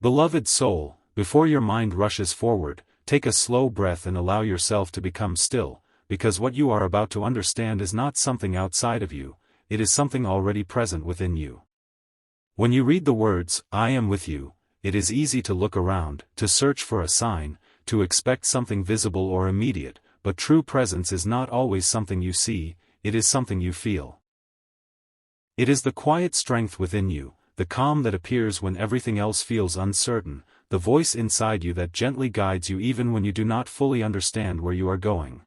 Beloved soul, before your mind rushes forward, take a slow breath and allow yourself to become still, because what you are about to understand is not something outside of you, it is something already present within you. When you read the words, "I am with you," it is easy to look around, to search for a sign, to expect something visible or immediate, but true presence is not always something you see, it is something you feel. It is the quiet strength within you, the calm that appears when everything else feels uncertain, the voice inside you that gently guides you even when you do not fully understand where you are going.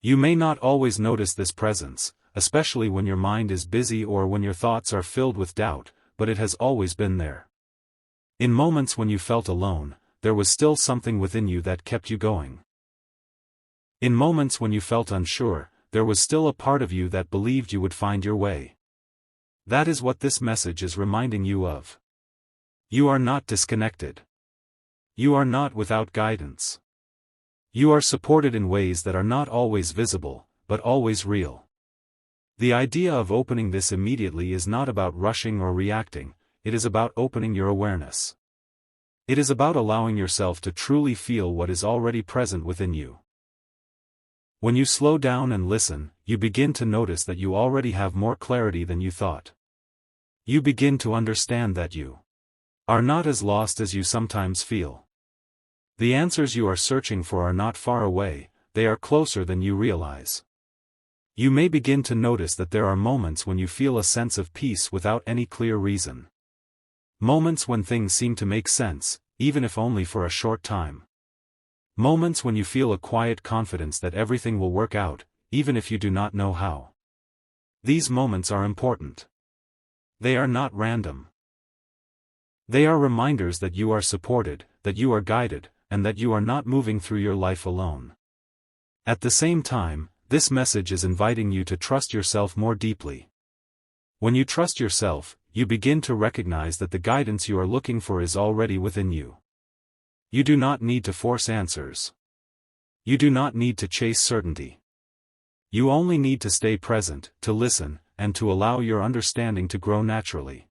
You may not always notice this presence, especially when your mind is busy or when your thoughts are filled with doubt, but it has always been there. In moments when you felt alone, there was still something within you that kept you going. In moments when you felt unsure, there was still a part of you that believed you would find your way. That is what this message is reminding you of. You are not disconnected. You are not without guidance. You are supported in ways that are not always visible, but always real. The idea of opening this immediately is not about rushing or reacting, it is about opening your awareness. It is about allowing yourself to truly feel what is already present within you. When you slow down and listen, you begin to notice that you already have more clarity than you thought. You begin to understand that you are not as lost as you sometimes feel. The answers you are searching for are not far away, they are closer than you realize. You may begin to notice that there are moments when you feel a sense of peace without any clear reason. Moments when things seem to make sense, even if only for a short time. Moments when you feel a quiet confidence that everything will work out, even if you do not know how. These moments are important. They are not random. They are reminders that you are supported, that you are guided, and that you are not moving through your life alone. At the same time, this message is inviting you to trust yourself more deeply. When you trust yourself, you begin to recognize that the guidance you are looking for is already within you. You do not need to force answers. You do not need to chase certainty. You only need to stay present, to listen, and to allow your understanding to grow naturally.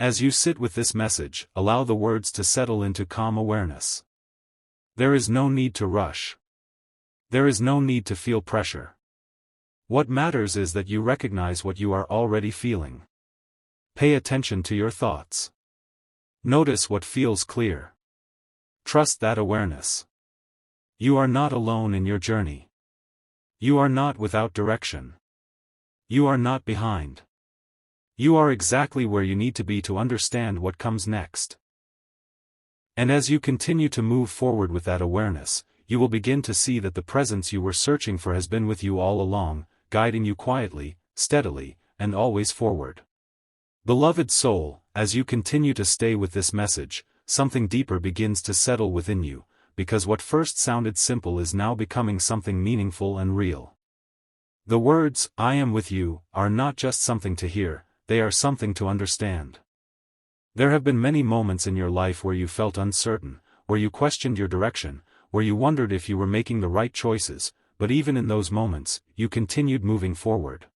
As you sit with this message, allow the words to settle into calm awareness. There is no need to rush. There is no need to feel pressure. What matters is that you recognize what you are already feeling. Pay attention to your thoughts. Notice what feels clear. Trust that awareness. You are not alone in your journey. You are not without direction. You are not behind. You are exactly where you need to be to understand what comes next. And as you continue to move forward with that awareness, you will begin to see that the presence you were searching for has been with you all along, guiding you quietly, steadily, and always forward. Beloved soul, as you continue to stay with this message, something deeper begins to settle within you, because what first sounded simple is now becoming something meaningful and real. The words, "I am with you," are not just something to hear, they are something to understand. There have been many moments in your life where you felt uncertain, where you questioned your direction, where you wondered if you were making the right choices, but even in those moments, you continued moving forward.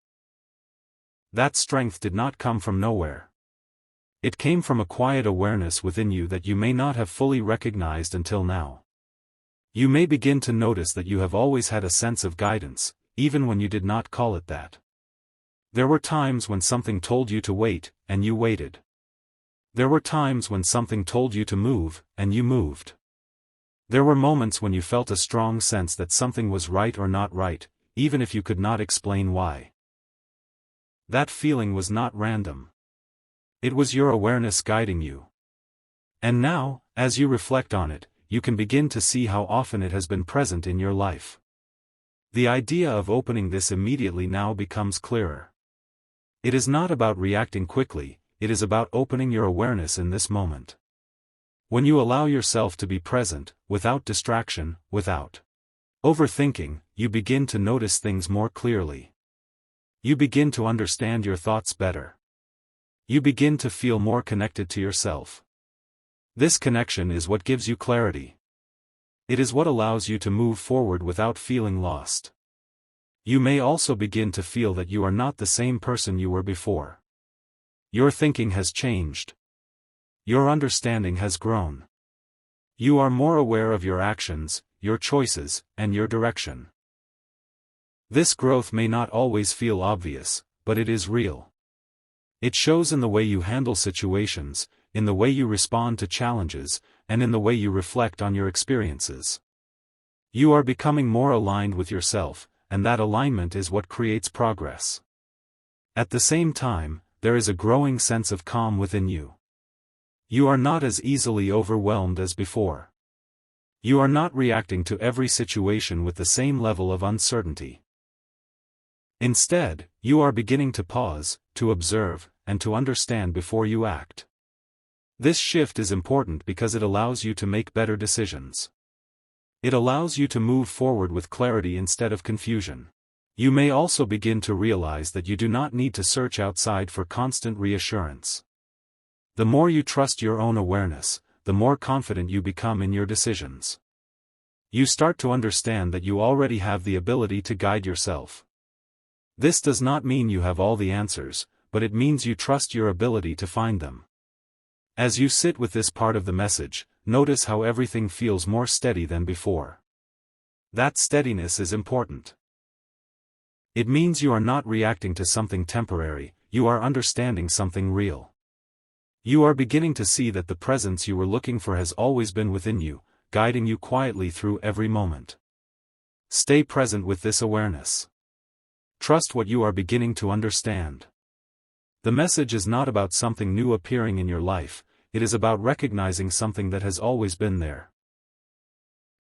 That strength did not come from nowhere. It came from a quiet awareness within you that you may not have fully recognized until now. You may begin to notice that you have always had a sense of guidance, even when you did not call it that. There were times when something told you to wait, and you waited. There were times when something told you to move, and you moved. There were moments when you felt a strong sense that something was right or not right, even if you could not explain why. That feeling was not random. It was your awareness guiding you. And now, as you reflect on it, you can begin to see how often it has been present in your life. The idea of opening this immediately now becomes clearer. It is not about reacting quickly, it is about opening your awareness in this moment. When you allow yourself to be present, without distraction, without overthinking, you begin to notice things more clearly. You begin to understand your thoughts better. You begin to feel more connected to yourself. This connection is what gives you clarity. It is what allows you to move forward without feeling lost. You may also begin to feel that you are not the same person you were before. Your thinking has changed. Your understanding has grown. You are more aware of your actions, your choices, and your direction. This growth may not always feel obvious, but it is real. It shows in the way you handle situations, in the way you respond to challenges, and in the way you reflect on your experiences. You are becoming more aligned with yourself, and that alignment is what creates progress. At the same time, there is a growing sense of calm within you. You are not as easily overwhelmed as before. You are not reacting to every situation with the same level of uncertainty. Instead, you are beginning to pause, to observe, and to understand before you act. This shift is important because it allows you to make better decisions. It allows you to move forward with clarity instead of confusion. You may also begin to realize that you do not need to search outside for constant reassurance. The more you trust your own awareness, the more confident you become in your decisions. You start to understand that you already have the ability to guide yourself. This does not mean you have all the answers, but it means you trust your ability to find them. As you sit with this part of the message, notice how everything feels more steady than before. That steadiness is important. It means you are not reacting to something temporary, you are understanding something real. You are beginning to see that the presence you were looking for has always been within you, guiding you quietly through every moment. Stay present with this awareness. Trust what you are beginning to understand. The message is not about something new appearing in your life, it is about recognizing something that has always been there.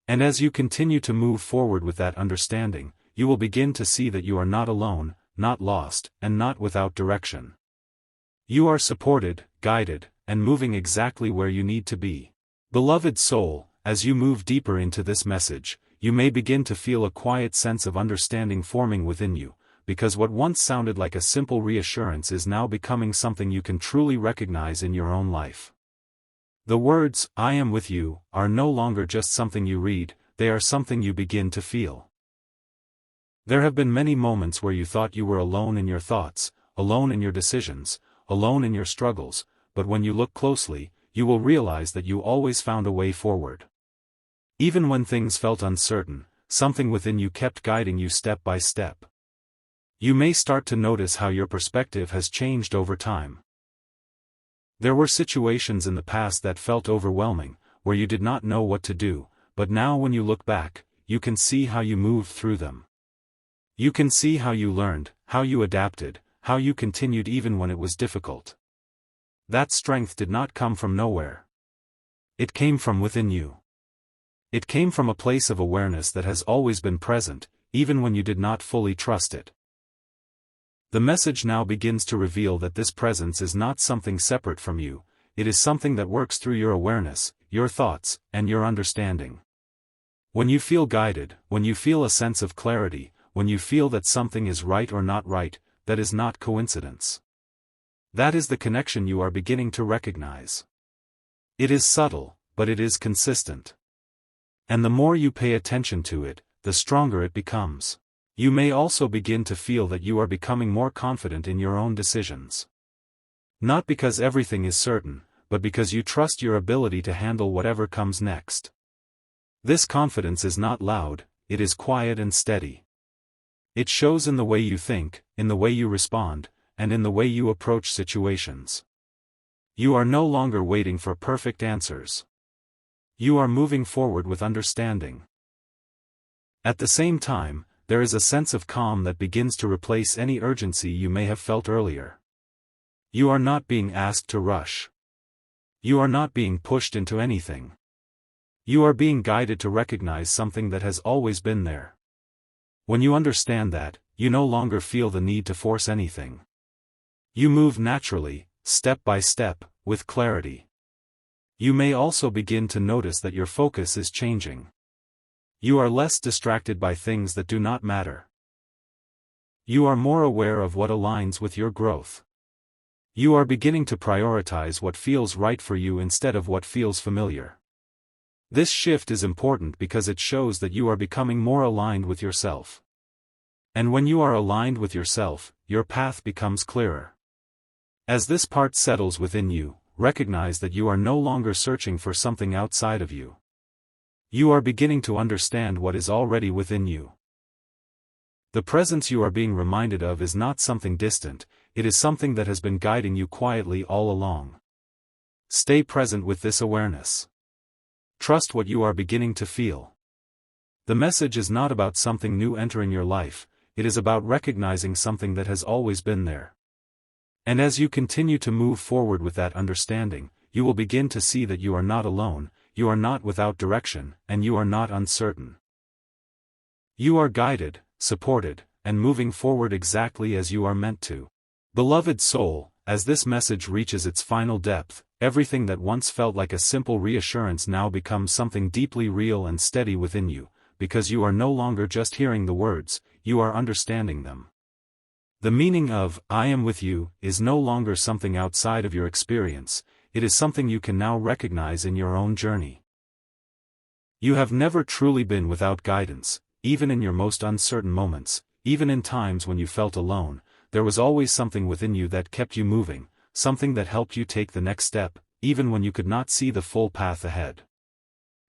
And as you continue to move forward with that understanding, you will begin to see that you are not alone, not lost, and not without direction. You are supported, guided, and moving exactly where you need to be. Beloved soul, as you move deeper into this message, you may begin to feel a quiet sense of understanding forming within you, because what once sounded like a simple reassurance is now becoming something you can truly recognize in your own life. The words, "I am with you," are no longer just something you read, they are something you begin to feel. There have been many moments where you thought you were alone in your thoughts, alone in your decisions, alone in your struggles, but when you look closely, you will realize that you always found a way forward. Even when things felt uncertain, something within you kept guiding you step by step. You may start to notice how your perspective has changed over time. There were situations in the past that felt overwhelming, where you did not know what to do, but now when you look back, you can see how you moved through them. You can see how you learned, how you adapted, how you continued even when it was difficult. That strength did not come from nowhere. It came from within you. It came from a place of awareness that has always been present, even when you did not fully trust it. The message now begins to reveal that this presence is not something separate from you, it is something that works through your awareness, your thoughts, and your understanding. When you feel guided, when you feel a sense of clarity, when you feel that something is right or not right, that is not coincidence. That is the connection you are beginning to recognize. It is subtle, but it is consistent. And the more you pay attention to it, the stronger it becomes. You may also begin to feel that you are becoming more confident in your own decisions. Not because everything is certain, but because you trust your ability to handle whatever comes next. This confidence is not loud, it is quiet and steady. It shows in the way you think, in the way you respond, and in the way you approach situations. You are no longer waiting for perfect answers. You are moving forward with understanding. At the same time, there is a sense of calm that begins to replace any urgency you may have felt earlier. You are not being asked to rush. You are not being pushed into anything. You are being guided to recognize something that has always been there. When you understand that, you no longer feel the need to force anything. You move naturally, step by step, with clarity. You may also begin to notice that your focus is changing. You are less distracted by things that do not matter. You are more aware of what aligns with your growth. You are beginning to prioritize what feels right for you instead of what feels familiar. This shift is important because it shows that you are becoming more aligned with yourself. And when you are aligned with yourself, your path becomes clearer. As this part settles within you, recognize that you are no longer searching for something outside of you. You are beginning to understand what is already within you. The presence you are being reminded of is not something distant, it is something that has been guiding you quietly all along. Stay present with this awareness. Trust what you are beginning to feel. The message is not about something new entering your life, it is about recognizing something that has always been there. And as you continue to move forward with that understanding, you will begin to see that you are not alone, you are not without direction, and you are not uncertain. You are guided, supported, and moving forward exactly as you are meant to. Beloved soul, as this message reaches its final depth, everything that once felt like a simple reassurance now becomes something deeply real and steady within you, because you are no longer just hearing the words, you are understanding them. The meaning of, "I am with you," is no longer something outside of your experience, it is something you can now recognize in your own journey. You have never truly been without guidance, even in your most uncertain moments, even in times when you felt alone, there was always something within you that kept you moving, something that helped you take the next step, even when you could not see the full path ahead.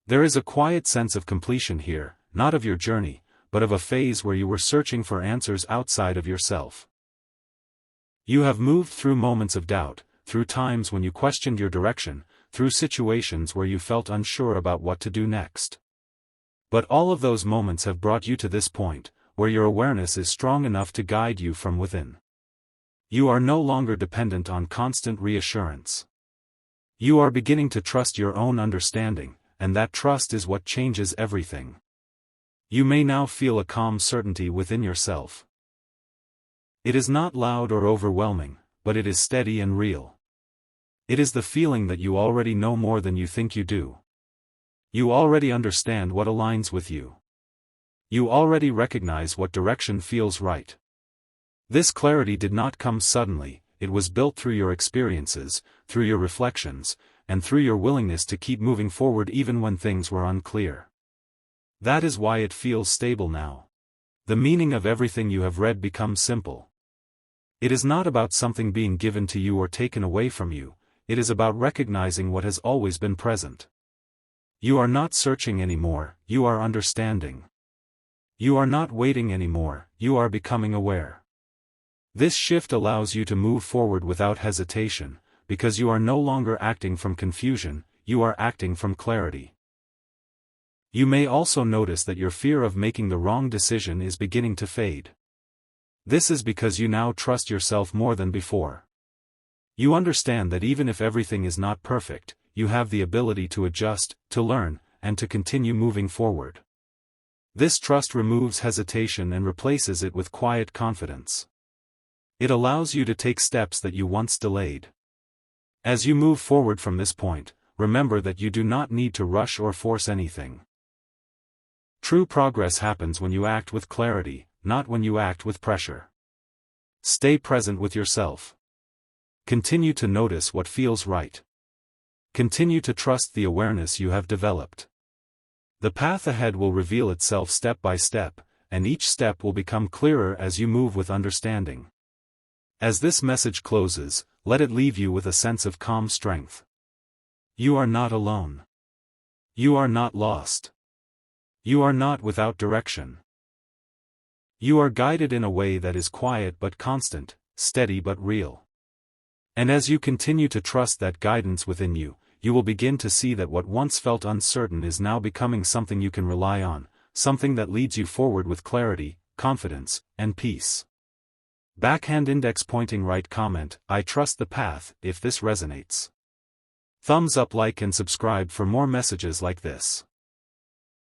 There is a quiet sense of completion here, not of your journey, but of a phase where you were searching for answers outside of yourself. You have moved through moments of doubt, through times when you questioned your direction, through situations where you felt unsure about what to do next. But all of those moments have brought you to this point, where your awareness is strong enough to guide you from within. You are no longer dependent on constant reassurance. You are beginning to trust your own understanding, and that trust is what changes everything. You may now feel a calm certainty within yourself. It is not loud or overwhelming, but it is steady and real. It is the feeling that you already know more than you think you do. You already understand what aligns with you. You already recognize what direction feels right. This clarity did not come suddenly, it was built through your experiences, through your reflections, and through your willingness to keep moving forward even when things were unclear. That is why it feels stable now. The meaning of everything you have read becomes simple. It is not about something being given to you or taken away from you, it is about recognizing what has always been present. You are not searching anymore, you are understanding. You are not waiting anymore, you are becoming aware. This shift allows you to move forward without hesitation, because you are no longer acting from confusion, you are acting from clarity. You may also notice that your fear of making the wrong decision is beginning to fade. This is because you now trust yourself more than before. You understand that even if everything is not perfect, you have the ability to adjust, to learn, and to continue moving forward. This trust removes hesitation and replaces it with quiet confidence. It allows you to take steps that you once delayed. As you move forward from this point, remember that you do not need to rush or force anything. True progress happens when you act with clarity, not when you act with pressure. Stay present with yourself. Continue to notice what feels right. Continue to trust the awareness you have developed. The path ahead will reveal itself step by step, and each step will become clearer as you move with understanding. As this message closes, let it leave you with a sense of calm strength. You are not alone. You are not lost. You are not without direction. You are guided in a way that is quiet but constant, steady but real. And as you continue to trust that guidance within you, you will begin to see that what once felt uncertain is now becoming something you can rely on, something that leads you forward with clarity, confidence, and peace. Backhand index pointing right comment, I trust the path, if this resonates. Thumbs up, like and subscribe for more messages like this.